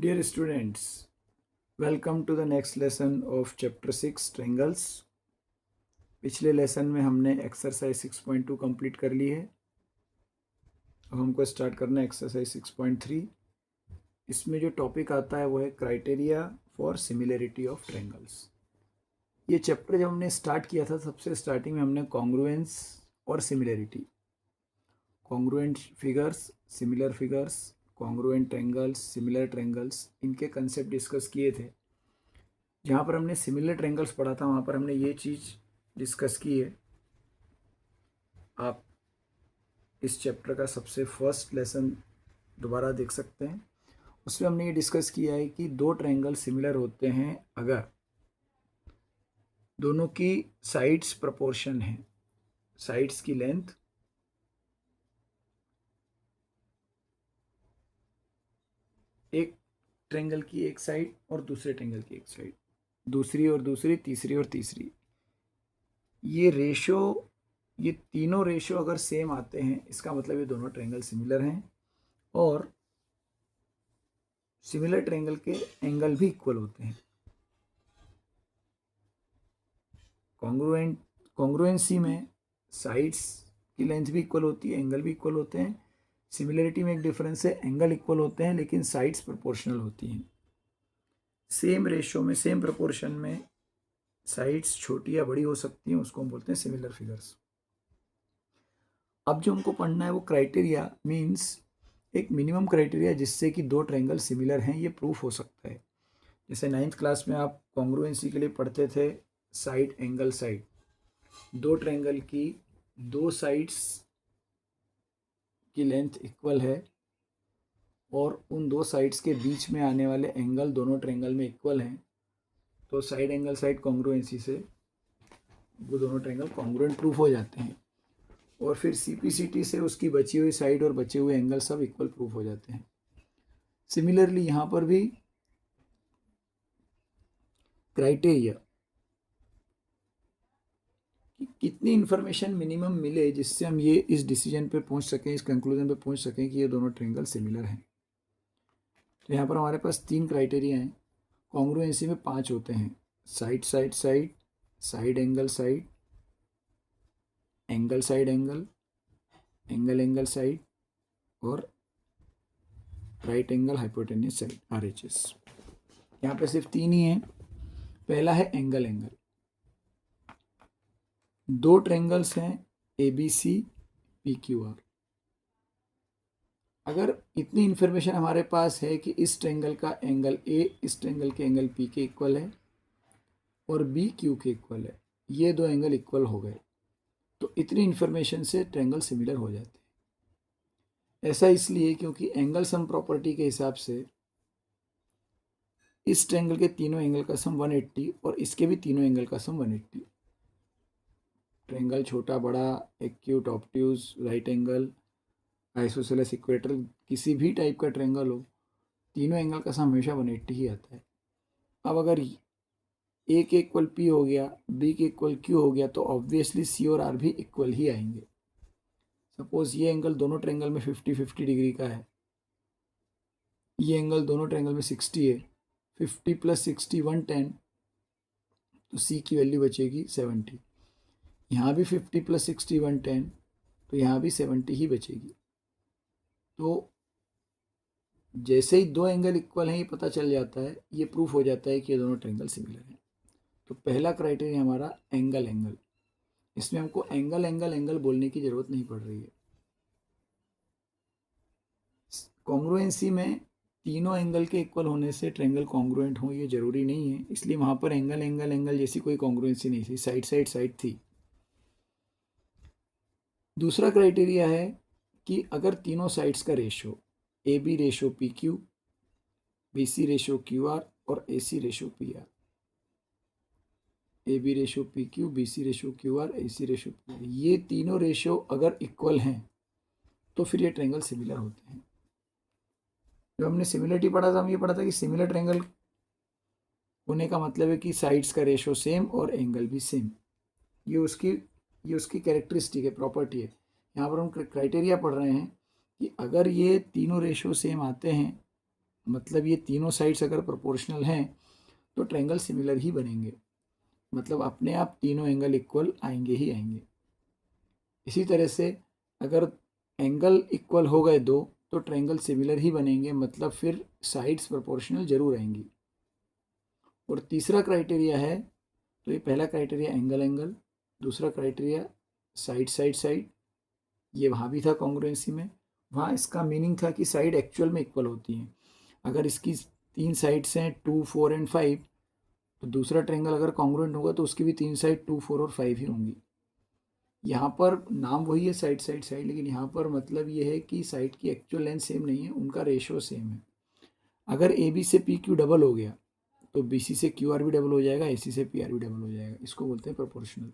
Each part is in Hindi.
Dear students, welcome to the next lesson of chapter 6 triangles. पिछले लेसन में हमने एक्सरसाइज 6.2 कंप्लीट कर ली है। अब हमको स्टार्ट करना है एक्सरसाइज 6.3। इसमें जो टॉपिक आता है वो है criteria for similarity of triangles. ये चैप्टर जब हमने स्टार्ट किया था सबसे स्टार्टिंग में हमने कॉन्ग्रुएंस और similarity, congruent figures, congruent triangles, similar triangles, इनके कंसेप्ट डिस्कस किए थे। जहाँ पर हमने सिमिलर ट्रायंगल्स पढ़ा था वहाँ पर हमने ये चीज़ डिस्कस की है। आप इस चैप्टर का सबसे फर्स्ट लेसन दोबारा देख सकते हैं। उसमें हमने ये डिस्कस किया है कि दो ट्रायंगल सिमिलर होते हैं अगर दोनों की साइड्स प्रोपोर्शन है, साइड्स की लेंथ एक ट्रायंगल की एक साइड और दूसरे ट्रायंगल की एक साइड, दूसरी और दूसरी, तीसरी और तीसरी, ये रेशो, ये तीनों रेशो अगर सेम आते हैं इसका मतलब ये दोनों ट्रायंगल सिमिलर हैं और सिमिलर ट्रायंगल के एंगल भी इक्वल होते हैं। कॉन्ग्रुएंसी में साइड्स की लेंथ भी इक्वल होती है, एंगल भी इक्वल होते हैं। सिमिलरिटी में एक डिफरेंस है, एंगल इक्वल होते हैं लेकिन साइड्स प्रोपोर्शनल होती हैं। सेम रेशो में, सेम प्रोपोर्शन में साइड्स छोटी या बड़ी हो सकती हैं, उसको हम बोलते हैं सिमिलर फिगर्स। अब जो हमको पढ़ना है वो क्राइटेरिया मीन्स एक मिनिमम क्राइटेरिया जिससे कि दो ट्रायंगल सिमिलर हैं ये प्रूफ हो सकता है। जैसे 9th क्लास में आप कॉन्ग्रुएंसी के लिए पढ़ते थे साइड एंगल साइड, दो ट्रायंगल की दो साइड्स की लेंथ इक्वल है और उन दो साइड्स के बीच में आने वाले एंगल दोनों ट्रायंगल में इक्वल हैं, तो साइड एंगल साइड कॉन्ग्रुएंसी से वो दोनों ट्रायंगल कॉन्ग्रुएंट प्रूफ हो जाते हैं। और फिर सीपीसीटी से उसकी बची हुई साइड और बचे हुए एंगल सब इक्वल प्रूफ हो जाते हैं। सिमिलरली यहाँ पर भी क्राइटेरिया कि कितनी इन्फॉर्मेशन मिनिमम मिले जिससे हम ये इस डिसीजन पे पहुंच सकें, इस कंक्लूजन पे पहुंच सकें कि ये दोनों ट्रायंगल सिमिलर हैं। तो यहाँ पर हमारे पास 3 क्राइटेरिया हैं। कॉन्ग्रुएंसी में 5 होते हैं, side side side, side angle side, angle side angle, angle angle side और right angle hypotenuse side, RHS। यहाँ पे सिर्फ 3 ही हैं। पहला है एंगल एंगल। दो ट्रायंगल्स हैं ABC, PQR। अगर इतनी इन्फॉर्मेशन हमारे पास है कि इस ट्रायंगल का एंगल A इस ट्रायंगल के एंगल P के इक्वल है और B Q के इक्वल है, ये दो एंगल इक्वल हो गए, तो इतनी इन्फॉर्मेशन से ट्रायंगल सिमिलर हो जाते हैं। ऐसा इसलिए क्योंकि एंगल सम प्रॉपर्टी के हिसाब से इस ट्रायंगल के तीनों एंगल का सम 180 और इसके भी तीनों एंगल का सम 180। ट्रायंगल छोटा बड़ा, acute, obtuse, right angle, isosceles, equator, किसी भी टाइप का ट्रायंगल हो, तीनों एंगल का सम हमेशा 180 ही आता है। अब अगर ए के इक्वल पी हो गया, बी के इक्वल क्यू हो गया, तो ऑब्वियसली सी और आर भी इक्वल ही आएंगे। सपोज ये एंगल दोनों ट्रायंगल में 50-50 डिग्री का है, ये एंगल दोनों ट्रायंगल में 60 है, 50 + 60 110, तो सी की वैल्यू बचेगी 70। यहाँ भी 50 + 60 110, तो यहाँ भी 70 ही बचेगी। तो जैसे ही दो एंगल इक्वल हैं ये पता चल जाता है, ये प्रूफ हो जाता है कि ये दोनों ट्रायंगल सिमिलर हैं। तो पहला क्राइटेरिया हमारा एंगल एंगल। इसमें हमको एंगल एंगल एंगल बोलने की ज़रूरत नहीं पड़ रही है। कॉन्ग्रुएंसी में तीनों एंगल के इक्वल होने से ट्रायंगल कॉन्ग्रुएंट हो ये ज़रूरी नहीं है, इसलिए वहाँ पर एंगल एंगल एंगल जैसी कोई कॉन्ग्रुएंसी नहीं थी, साइड साइड साइड थी। दूसरा क्राइटेरिया है कि अगर तीनों साइड्स का ratio AB ratio PQ, BC ratio QR और AC ratio PR, AB ratio PQ, BC ratio QR, AC ratio PR, ये तीनों रेशो अगर इक्वल हैं तो फिर ये ट्रायंगल सिमिलर होते हैं। जब हमने सिमिलरिटी पढ़ा था, हम ये पढ़ा था कि सिमिलर ट्रायंगल होने का मतलब है कि साइड्स का रेशो सेम और एंगल भी सेम। ये उसकी कैरेक्टरिस्टिक है, प्रॉपर्टी है। यहाँ पर हम क्राइटेरिया पढ़ रहे हैं कि अगर ये तीनों रेशो सेम आते हैं, मतलब ये तीनों साइड्स अगर प्रोपोर्शनल हैं तो ट्रायंगल सिमिलर ही बनेंगे, मतलब अपने आप तीनों एंगल इक्वल आएंगे ही आएंगे। इसी तरह से अगर एंगल इक्वल हो गए दो तो ट्रायंगल सिमिलर ही बनेंगे, मतलब फिर साइड्स प्रोपोर्शनल जरूर आएंगी। और तीसरा क्राइटेरिया है, तो ये पहला क्राइटेरिया एंगल एंगल, दूसरा क्राइटेरिया साइड साइड साइड, ये वहाँ भी था कॉन्ग्रुएंसी में, वहाँ इसका मीनिंग था कि साइड एक्चुअल में इक्वल होती हैं। अगर इसकी 3 साइड्स हैं 2, 4 एंड 5, तो दूसरा ट्रायंगल अगर कॉन्ग्रुएंट होगा तो उसकी भी 3 साइड 2, 4 और 5 ही होंगी। यहाँ पर नाम वही है साइड साइड साइड, लेकिन यहाँ पर मतलब ये है कि साइड की एक्चुअल लेंथ सेम नहीं है, उनका रेशियो सेम है। अगर ए बी से पी क्यू डबल हो गया तो बी सी से क्यू आर भी डबल हो जाएगा, ए सी से पी आर भी डबल हो जाएगा, इसको बोलते हैं प्रोपोर्शनल।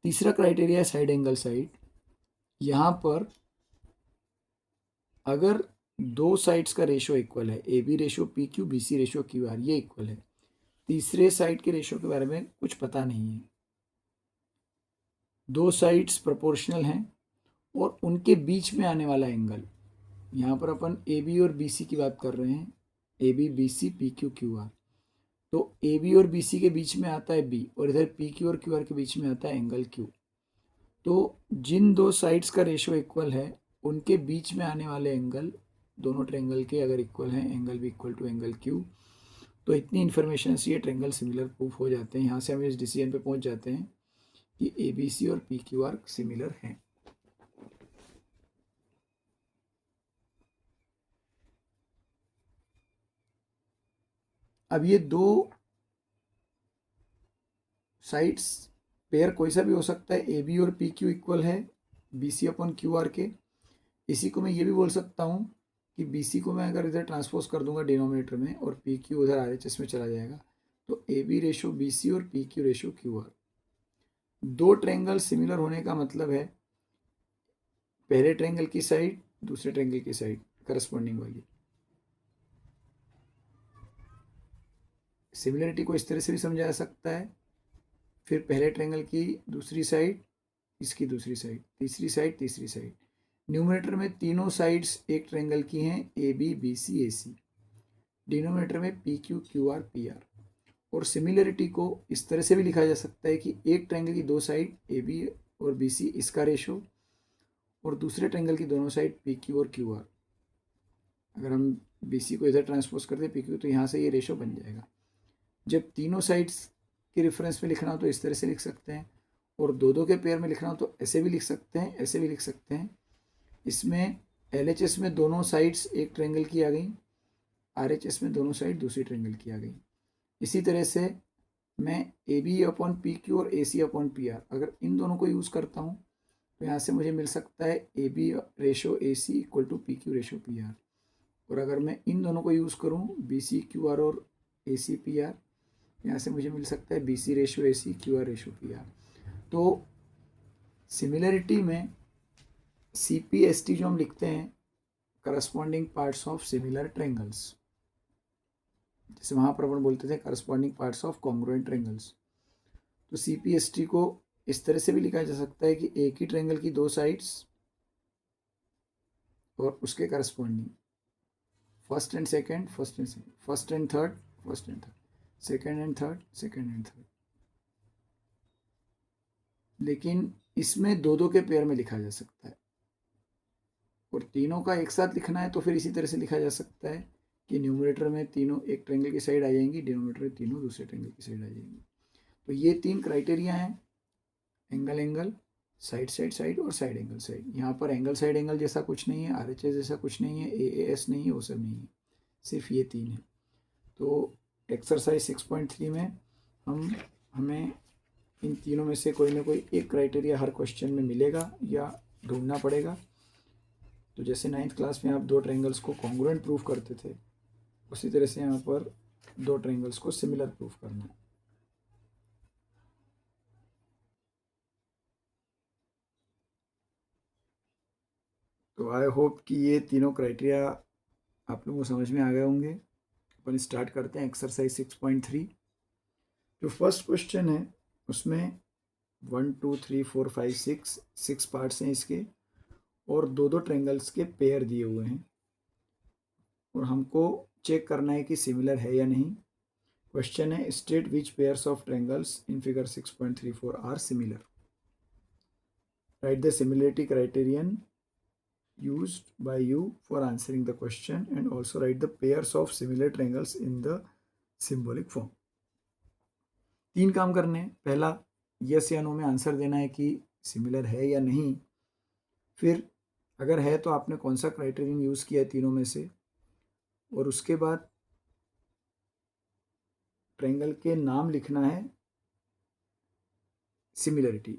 तीसरा क्राइटेरिया है साइड एंगल साइड। यहाँ पर अगर दो साइड्स का रेशियो इक्वल है, A B ratio P Q, B C ratio Q R, ये इक्वल है, तीसरे साइड के रेशियो के बारे में कुछ पता नहीं है, दो साइड्स प्रोपोर्शनल हैं और उनके बीच में आने वाला एंगल, यहाँ पर अपन ए बी और बी सी की बात कर रहे हैं, A B B C P Q Q R, तो ए बी और बी सी के बीच में आता है बी, और इधर पी क्यू और क्यू आर के बीच में आता है एंगल क्यू। तो जिन दो साइड्स का रेशियो इक्वल है उनके बीच में आने वाले एंगल, दोनों ट्रायंगल के अगर इक्वल हैं, एंगल भी इक्वल टू एंगल क्यू, तो इतनी इन्फॉर्मेशन से ये ट्रायंगल सिमिलर प्रूफ हो जाते हैं। यहाँ से हम इस डिसीजन पे पहुँच जाते हैं कि ए बी सी और पी क्यू आर सिमिलर हैं। अब ये दो साइड्स पेयर कोई सा भी हो सकता है, ए बी और पी क्यू इक्वल है B C upon Q R के। इसी को मैं ये भी बोल सकता हूँ कि बी सी को मैं अगर इधर ट्रांसपोज कर दूंगा डिनोमिनेटर में और पी क्यू उधर आर एच एस में चला जाएगा, तो A B ratio B C और P Q ratio Q R. दो ट्रायंगल सिमिलर होने का मतलब है पहले ट्रायंगल की साइड दूसरे ट्रायंगल की साइड करस्पॉन्डिंग वाली। सिमिलरिटी को इस तरह से भी समझा जा सकता है, फिर पहले ट्रायंगल की दूसरी साइड, इसकी दूसरी साइड, तीसरी साइड, तीसरी साइड। न्यूमरेटर में तीनों साइड्स एक ट्रायंगल की हैं, A B B C A C. Denominator में P Q Q R P R. और सिमिलरिटी को इस तरह से भी लिखा जा सकता है कि एक ट्रायंगल की दो साइड ए बी और बी सी, इसका रेशो, और दूसरे ट्रायंगल की दोनों साइड पी क्यू और क्यू आर। अगर हम बी सी को इधर ट्रांसपोज कर दें पी क्यू, तो यहाँ से ये रेशो बन जाएगा। जब तीनों साइड्स के रेफरेंस में लिखना हो तो इस तरह से लिख सकते हैं, और दो दो के पेयर में लिखना हो तो ऐसे भी लिख सकते हैं, ऐसे भी लिख सकते हैं। इसमें एल एच एस में दोनों साइड्स एक ट्रायंगल की आ गई, आर एच एस में दोनों साइड दूसरी ट्रायंगल की आ गई। इसी तरह से मैं A B upon P Q और A C upon P R, अगर इन दोनों को यूज़ करता हूँ तो यहाँ से मुझे मिल सकता है A B ratio A C equal to P Q ratio P R. और अगर मैं इन दोनों को यूज़ करूँ बी सी क्यू आर और ए सी पी आर, यहाँ से मुझे मिल सकता है B C ratio A C Q R ratio P R. तो सिमिलरिटी में सी पी एस टी जो हम लिखते हैं, corresponding parts of similar triangles, जैसे वहाँ पर अपन बोलते थे corresponding parts of congruent triangles, तो सी पी एस टी को इस तरह से भी लिखा जा सकता है कि एक ही ट्रायंगल की दो साइड्स और उसके corresponding first and second, first and second, first and third, first and third, second and third, second and third. लेकिन इसमें दो दो के पेयर में लिखा जा सकता है, और तीनों का एक साथ लिखना है तो फिर इसी तरह से लिखा जा सकता है कि न्यूमरेटर में तीनों एक ट्रायंगल की साइड आ जाएंगी, डिनोमिनेटर में तीनों दूसरे ट्रायंगल की साइड आ जाएंगी। तो ये तीन क्राइटेरिया हैं, angle angle, side side side और साइड एंगल साइड। यहाँ पर एंगल साइड एंगल जैसा कुछ नहीं है, आर एच एस जैसा कुछ नहीं है, ए एस नहीं है, वो सब नहीं है, सिर्फ ये तीन है। तो एक्सरसाइज 6.3 में हमें इन तीनों में से कोई ना कोई एक क्राइटेरिया हर क्वेश्चन में मिलेगा या ढूंढना पड़ेगा। तो जैसे 9th क्लास में आप दो ट्रायंगल्स को कॉन्ग्रुएंट प्रूफ करते थे, उसी तरह से यहाँ पर दो ट्रायंगल्स को सिमिलर प्रूफ करना है। तो आई होप कि ये तीनों क्राइटेरिया आप लोगों को समझ में आ गए होंगे। अपन स्टार्ट करते हैं एक्सरसाइज 6.3। जो फर्स्ट क्वेश्चन है उसमें 1 2 3 4 5 6 पार्ट्स हैं इसके, और दो दो ट्रायंगल्स के पेयर दिए हुए हैं। और हमको चेक करना है कि सिमिलर है या नहीं। क्वेश्चन है state which pairs of triangles in figure 6.34 are similar. Right the similarity criterion used by you for answering the question and also write the pairs of similar triangles in the symbolic form। 3 काम करने हैं। पहला, यस या नो में आंसर देना है कि सिमिलर है या नहीं। फिर अगर है तो आपने कौन सा क्राइटेरियन यूज़ किया है तीनों में से, और उसके बाद ट्रायंगल के नाम लिखना है सिमिलरिटी।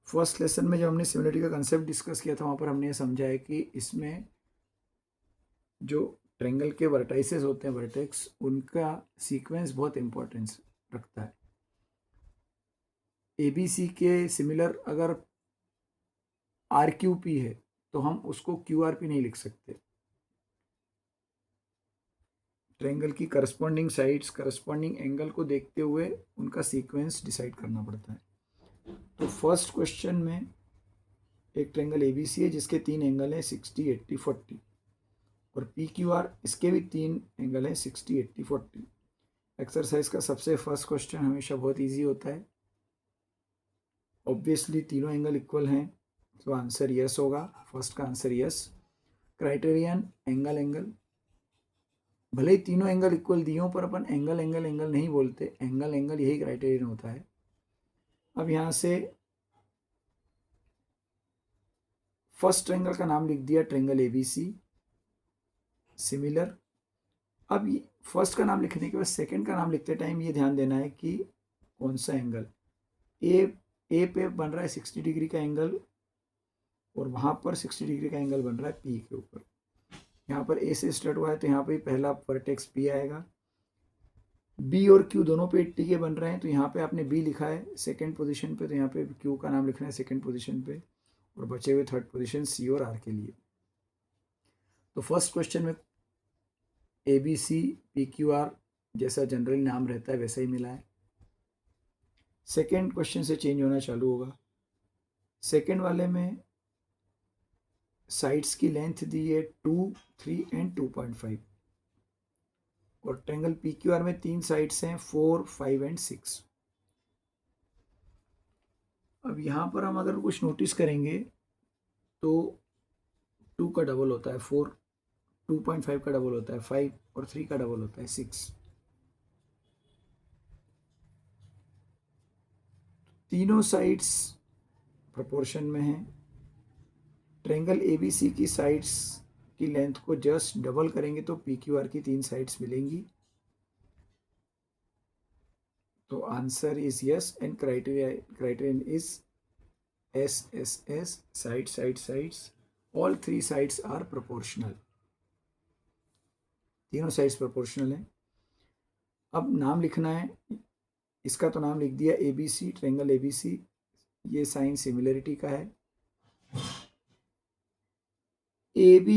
फर्स्ट लेसन में जब हमने सिमिलरिटी का कंसेप्ट डिस्कस किया था वहाँ पर हमने ये समझा है कि इसमें जो ट्रायंगल के वर्टाइसेस होते हैं, वर्टेक्स, उनका सीक्वेंस बहुत इंपॉर्टेंस रखता है। ABC के सिमिलर अगर RQP है तो हम उसको QRP नहीं लिख सकते। ट्रायंगल की करस्पॉन्डिंग साइड्स, करस्पॉन्डिंग एंगल को देखते हुए उनका सीक्वेंस डिसाइड करना पड़ता है। तो फर्स्ट क्वेश्चन में एक ट्रायंगल ABC है जिसके 3 एंगल हैं 60, 80, 40, और PQR इसके भी 3 एंगल हैं 60, 80, 40। एक्सरसाइज का सबसे फर्स्ट क्वेश्चन हमेशा बहुत इजी होता है। ऑब्वियसली तीनों एंगल इक्वल हैं तो आंसर यस होगा। फर्स्ट का answer yes. Criterion angle angle, भले ही तीनों एंगल इक्वल दिए हों पर अपन एंगल एंगल एंगल नहीं बोलते, एंगल एंगल यही क्राइटेरियन होता है। अब यहाँ से फर्स्ट ट्रायंगल का नाम लिख दिया ट्रायंगल ABC सिमिलर। अब फर्स्ट का नाम लिखने के बाद सेकंड का नाम लिखते टाइम ये ध्यान देना है कि कौन सा एंगल ए पे बन रहा है 60 डिग्री का एंगल, और वहाँ पर 60 डिग्री का एंगल बन रहा है P के ऊपर। यहाँ पर A से स्टार्ट हुआ है तो यहाँ पे पहला वर्टेक्स P आएगा। B और Q दोनों पे 80 के बन रहे हैं तो यहाँ पे आपने B लिखा है सेकंड पोजीशन पे, तो यहाँ पे Q का नाम लिखना है सेकंड पोजीशन पे, और बचे हुए थर्ड पोजीशन C और R के लिए। तो फर्स्ट क्वेश्चन में ABC PQR जैसा जनरली नाम रहता है वैसा ही मिला है। सेकेंड क्वेश्चन से चेंज होना चालू होगा। सेकेंड वाले में साइड्स की लेंथ दी है 2, 3 एंड 2.5, और ट्रायंगल PQR में 3 साइड्स हैं 4, 5 एंड 6। अब यहाँ पर हम अगर कुछ नोटिस करेंगे तो 2 का डबल होता है 4, 2.5 का डबल होता है 5, और 3 का डबल होता है 6। तीनों साइड्स प्रोपोर्शन में हैं। ट्रायंगल ABC की साइड्स की लेंथ को जस्ट डबल करेंगे तो PQR की 3 साइड्स मिलेंगी। तो answer is yes and criterion is S sides, all 3 sides are proportional. तीनों साइड्स प्रोपोर्शनल हैं। अब नाम लिखना है। इसका तो नाम लिख दिया ABC, ट्रायंगल ABC, ये साइन सिमिलरिटी का है। AB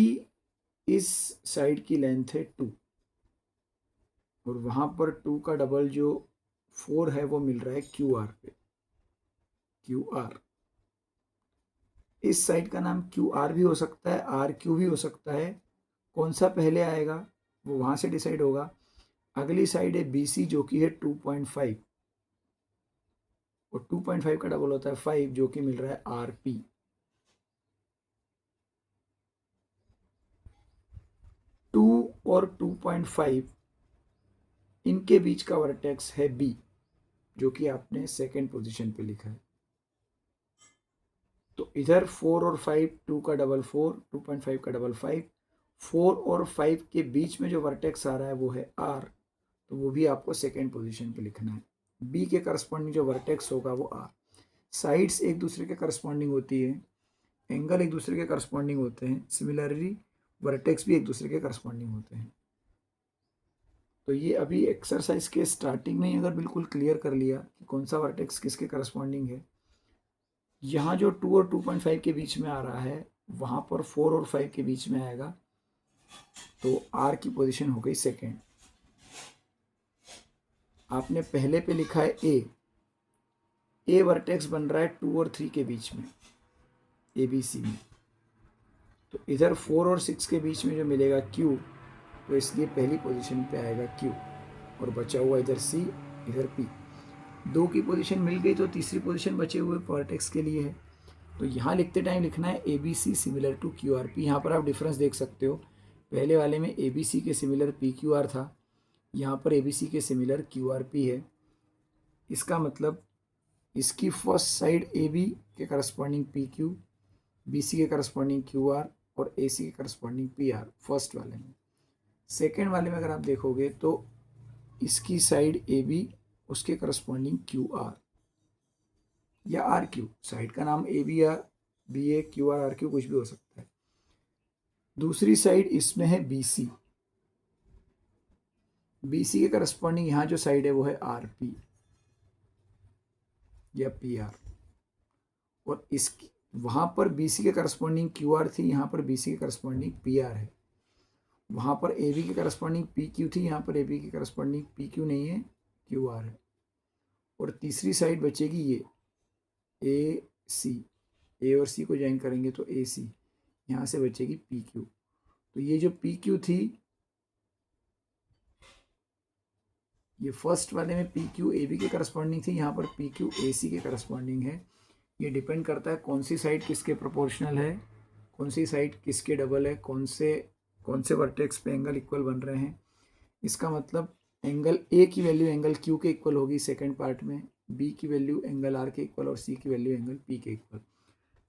इस साइड की लेंथ है 2, और वहां पर 2 का डबल जो 4 है वो मिल रहा है QR पे, QR। इस साइड का नाम QR भी हो सकता है, RQ भी हो सकता है। कौन सा पहले आएगा वो वहां से डिसाइड होगा। अगली साइड है BC जो कि है 2.5, और 2.5 का डबल होता है 5 जो कि मिल रहा है RP। और 2.5 इनके बीच का वर्टेक्स है B जो कि आपने सेकेंड पोजीशन पे लिखा है। तो इधर 4 और 5, 2 का डबल 4, 2.5 का डबल 5, 4 और 5 के बीच में जो वर्टेक्स आ रहा है वो है R, तो वो भी आपको सेकेंड पोजीशन पे लिखना है। B के करस्पॉन्डिंग जो वर्टेक्स होगा वो R। साइड्स एक दूसरे के करस्पॉन्डिंग होती है, एंगल एक दूसरे के करस्पॉन्डिंग होते हैं, सिमिलरली वर्टेक्स भी एक दूसरे के करस्पॉन्डिंग होते हैं। तो ये अभी एक्सरसाइज के स्टार्टिंग में ही अगर बिल्कुल क्लियर कर लिया कि कौन सा वर्टेक्स किसके करस्पॉन्डिंग है। यहाँ जो 2 और 2.5 के बीच में आ रहा है वहाँ पर 4 और 5 के बीच में आएगा, तो R की पोजीशन हो गई सेकेंड। आपने पहले पे लिखा है A वर्टेक्स बन रहा है 2 और 3 के बीच में ABC में, तो तो इधर 4 और 6 के बीच में जो मिलेगा Q, तो इसलिए पहली पोजीशन पे आएगा Q, और बचा हुआ इधर C, इधर P। 2 की पोजीशन मिल गई तो तीसरी पोजीशन बचे हुए वर्टेक्स के लिए है। तो यहाँ लिखते टाइम लिखना है ABC सिमिलर टू QRP। यहाँ पर आप डिफरेंस देख सकते हो, पहले वाले में ABC के सिमिलर PQR था, यहाँ पर ABC के सिमिलर QRP है। इसका मतलब इसकी फर्स्ट साइड AB के करस्पॉन्डिंग PQ, BC के करस्पॉन्डिंग QR और AC के करस्पॉन्डिंग PR फर्स्ट वाले में। सेकेंड वाले में अगर आप देखोगे तो इसकी साइड AB, उसके करस्पॉन्डिंग QR या RQ, साइड का नाम AB या BA QR RQ कुछ भी हो सकता है। दूसरी साइड इसमें है BC, BC के करस्पॉन्डिंग यहाँ जो साइड है वो है RP या PR, और इसकी वहाँ पर BC के करस्पॉन्डिंग QR थी, यहाँ पर BC के करस्पॉन्डिंग PR है। वहाँ पर AB के करस्पॉन्डिंग PQ थी, यहाँ पर AB के करस्पॉन्डिंग PQ नहीं है, QR है। और तीसरी साइड बचेगी ये AC, A और C को ज्वाइन करेंगे तो AC, यहाँ से बचेगी PQ। तो ये जो PQ थी, ये फर्स्ट वाले में PQ AB के करस्पॉन्डिंग थी, यहाँ पर PQ AC के करस्पॉन्डिंग है। ये डिपेंड करता है कौन सी साइड किसके प्रोपोर्शनल है, कौन सी साइड किसके डबल है, कौन से वर्टेक्स पे एंगल इक्वल बन रहे हैं। इसका मतलब एंगल A की वैल्यू एंगल Q के इक्वल होगी सेकेंड पार्ट में, B की वैल्यू एंगल R के इक्वल और C की वैल्यू एंगल P के इक्वल।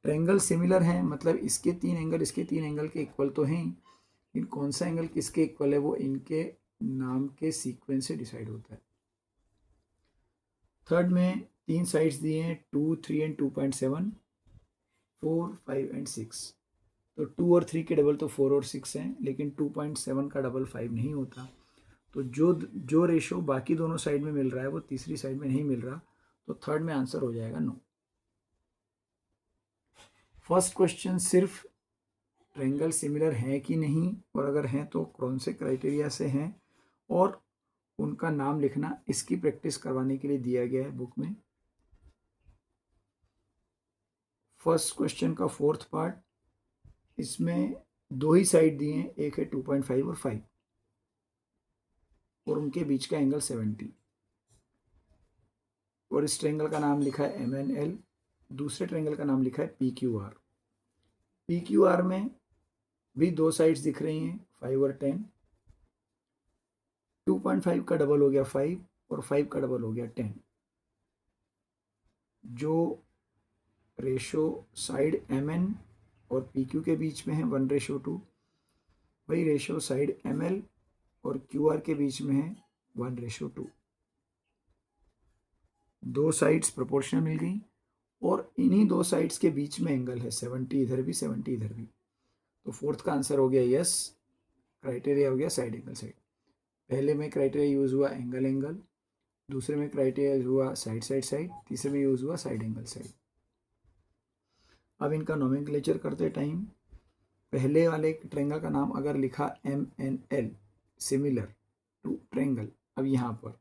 ट्रायंगल सिमिलर हैं, मतलब इसके 3 एंगल इसके 3 एंगल के इक्वल तो हैं, लेकिन कौन सा एंगल किसके इक्वल है वो इनके नाम के सीक्वेंस से डिसाइड होता है। थर्ड में 3 साइड्स दिए हैं, 2, 3 एंड 2.7, 4, 5 एंड 6। तो 2 और 3 के डबल तो 4 और 6 हैं, लेकिन 2.7 का डबल 5 नहीं होता। तो जो रेशो बाकी दोनों साइड में मिल रहा है वो तीसरी साइड में नहीं मिल रहा, तो थर्ड में आंसर हो जाएगा नो। फर्स्ट क्वेश्चन सिर्फ ट्रायंगल सिमिलर है कि नहीं, और अगर हैं तो कौन से क्राइटेरिया से हैं, और उनका नाम लिखना, इसकी प्रैक्टिस करवाने के लिए दिया गया है बुक में। फर्स्ट क्वेश्चन का फोर्थ पार्ट, इसमें 2 ही साइड दिए हैं, एक है 2.5 और 5, और उनके बीच का एंगल 70, और इस ट्रायंगल का नाम लिखा है MNL, दूसरे ट्रायंगल का नाम लिखा है PQR। PQR में भी 2 साइड्स दिख रही हैं, 5 और 10। 2.5 का डबल हो गया 5 और 5 का डबल हो गया 10। जो रेशो साइड MN और PQ के बीच में है 1:2, वही रेशो साइड ML और QR के बीच में है 1:2। 2 साइड्स प्रोपोर्शनल मिल गई, और इन्हीं 2 साइड्स के बीच में एंगल है 70 इधर भी 70 इधर भी। तो फोर्थ का आंसर हो गया यस, क्राइटेरिया हो गया साइड एंगल साइड। पहले में क्राइटेरिया यूज हुआ एंगल एंगल, दूसरे में क्राइटेरिया यूज हुआ साइड साइड साइड, तीसरे में यूज हुआ साइड एंगल साइड। अब इनका नोमेनक्लेचर करते टाइम, पहले वाले ट्रायंगल का नाम अगर लिखा MNL सिमिलर टू ट्रायंगल, अब यहाँ पर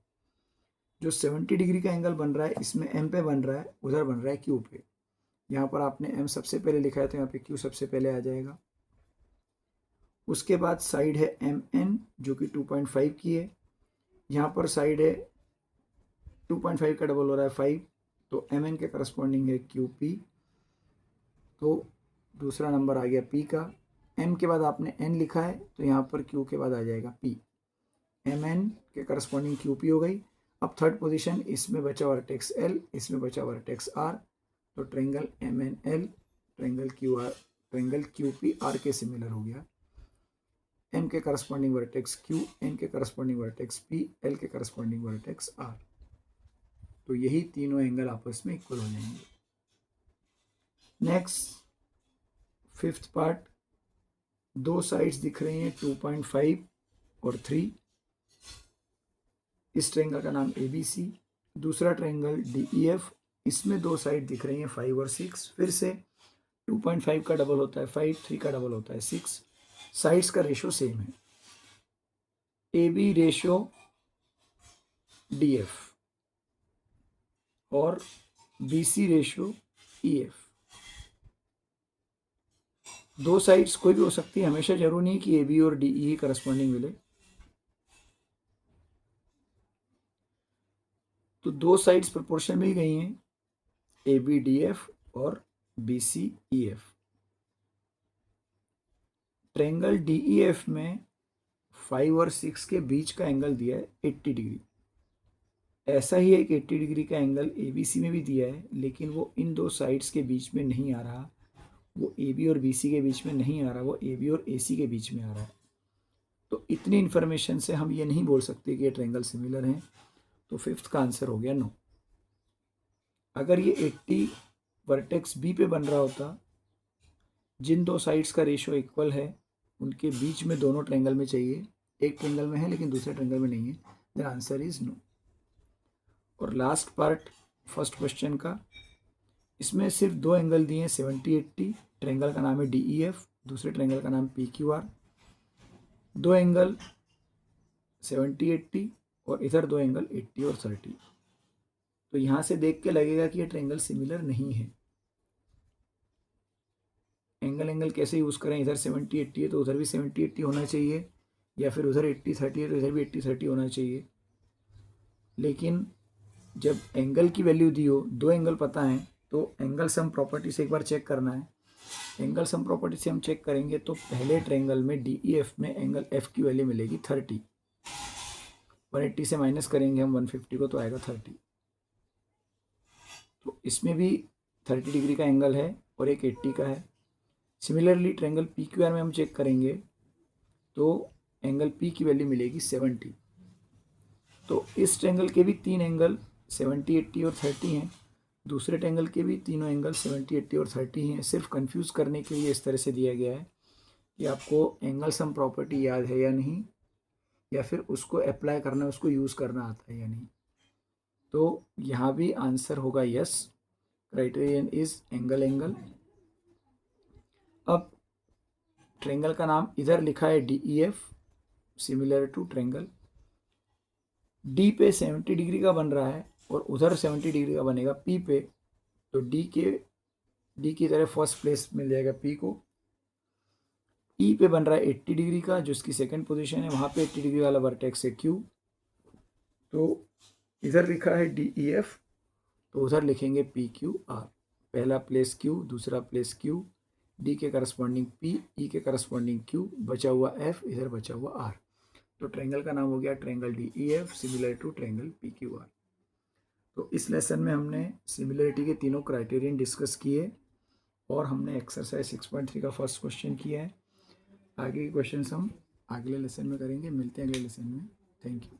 जो 70 डिग्री का एंगल बन रहा है इसमें M पे बन रहा है, उधर बन रहा है Q पे। यहाँ पर आपने M सबसे पहले लिखा है तो यहाँ पे Q सबसे पहले आ जाएगा। उसके बाद साइड है MN जो कि 2.5 की है, यहाँ पर साइड है 2.5 का डबल हो रहा है 5, तो MN के करस्पॉन्डिंग है QP, तो दूसरा नंबर आ गया P का। M के बाद आपने N लिखा है तो यहाँ पर Q के बाद आ जाएगा P, MN के करस्पॉन्डिंग QP हो गई। अब थर्ड पोजीशन, इसमें बचा वर्टेक्स L, इसमें बचा वर्टेक्स R, तो triangle MNL triangle QP R के सिमिलर हो गया। M के करस्पॉन्डिंग वर्टेक्स Q, N के करस्पॉन्डिंग वर्टेक्स P, L के करस्पॉन्डिंग वर्टेक्स R, तो यही तीनों एंगल आपस में इक्वल हो जाएंगे। नेक्स्ट फिफ्थ पार्ट, 2 साइड्स दिख रही हैं 2.5 और 3। इस ट्रायंगल का नाम ABC, दूसरा ट्रायंगल DEF, इसमें 2 साइड दिख रही हैं 5 और 6। फिर से 2.5 का डबल होता है 5, 3 का डबल होता है 6। साइड्स का रेशो सेम है, AB रेशो DF और BC रेशो EF। दो साइड्स कोई भी हो सकती है, हमेशा जरूरी नहीं कि ए बी और डी ई ही करस्पॉन्डिंग मिले। तो दो साइड्स प्रोपोर्शन मिल गई हैं, ए बी डी एफ और B C E F. Triangle D E F में 5 और 6 के बीच का एंगल दिया है 80 डिग्री। ऐसा ही एक 80 डिग्री का एंगल ए बी सी में भी दिया है, लेकिन वो इन दो साइड्स के बीच में नहीं आ रहा, वो ए बी और बी सी के बीच में नहीं आ रहा, वो ए बी और ए सी के बीच में आ रहा है। तो इतनी इन्फॉर्मेशन से हम ये नहीं बोल सकते कि ये ट्रेंगल सिमिलर हैं। तो फिफ्थ का आंसर हो गया नो। अगर ये 80 वर्टेक्स बी पे बन रहा होता, जिन दो साइड्स का रेशियो इक्वल है उनके बीच में दोनों ट्रेंगल में चाहिए, एक ट्रेंगल में है लेकिन दूसरे ट्रेंगल में नहीं है, देन आंसर इज नो। और लास्ट पार्ट फर्स्ट क्वेश्चन का, इसमें सिर्फ दो एंगल दिए हैं 70-80, ट्रेंगल का नाम है डी ई एफ, दूसरे ट्रेंगल का नाम पी क्यू आर। दो एंगल 70-80 और इधर दो एंगल 80 और 30। तो यहाँ से देख के लगेगा कि ये ट्रेंगल सिमिलर नहीं है। एंगल कैसे यूज़ करें, इधर 70-80 है तो उधर भी 70-80 होना चाहिए, या फिर उधर 80-30 है तो इधर भी 80-30 होना चाहिए। लेकिन जब एंगल की वैल्यू दी हो, दो एंगल पता है, तो एंगल सम प्रॉपर्टी से एक बार चेक करना है। एंगल सम प्रॉपर्टी से हम चेक करेंगे तो पहले ट्रेंगल में डी ई एफ में एंगल एफ की वैल्यू मिलेगी 30। 180 से माइनस करेंगे हम 150 को तो आएगा 30। तो इसमें भी 30 डिग्री का एंगल है और एक 80 का है। Similarly triangle P Q are में हम चेक करेंगे तो एंगल पी की वैल्यू मिलेगी 70। तो इस ट्रेंगल के भी तीन एंगल 70-80 और 30 हैं, दूसरे ट्रेंगल के भी तीनों एंगल 70-80 और 30 हैं। सिर्फ कंफ्यूज करने के लिए इस तरह से दिया गया है कि आपको एंगल सम प्रॉपर्टी याद है या नहीं, या फिर उसको अप्लाई करना, उसको यूज़ करना आता है या नहीं। तो यहाँ भी आंसर होगा यस, क्राइटेरियन इज एंगल। अब ट्रेंगल का नाम इधर लिखा है D E F, similar to triangle D पे 70 डिग्री का बन रहा है और उधर 70 डिग्री का बनेगा पी पे। तो डी की तरह फर्स्ट प्लेस मिल जाएगा पी को। ई पे बन रहा है 80 डिग्री का, जो इसकी सेकंड पोजीशन है, वहाँ पे 80 डिग्री वाला वर्टेक्स है क्यू। तो इधर लिखा है डी ई एफ, तो उधर लिखेंगे पी क्यू आर। पहला प्लेस क्यू, दूसरा प्लेस क्यू, डी के करस्पॉन्डिंग पी, ई के करस्पॉन्डिंग क्यू, बचा हुआ एफ, इधर बचा हुआ आर। तो ट्रेंगल का नाम हो गया triangle D E F, similar to triangle P Q R. तो इस लेसन में हमने सिमिलरिटी के तीनों क्राइटेरियन डिस्कस किए और हमने एक्सरसाइज 6.3 का फर्स्ट क्वेश्चन किया है। आगे के क्वेश्चन हम अगले लेसन में करेंगे। मिलते हैं अगले लेसन में। Thank you.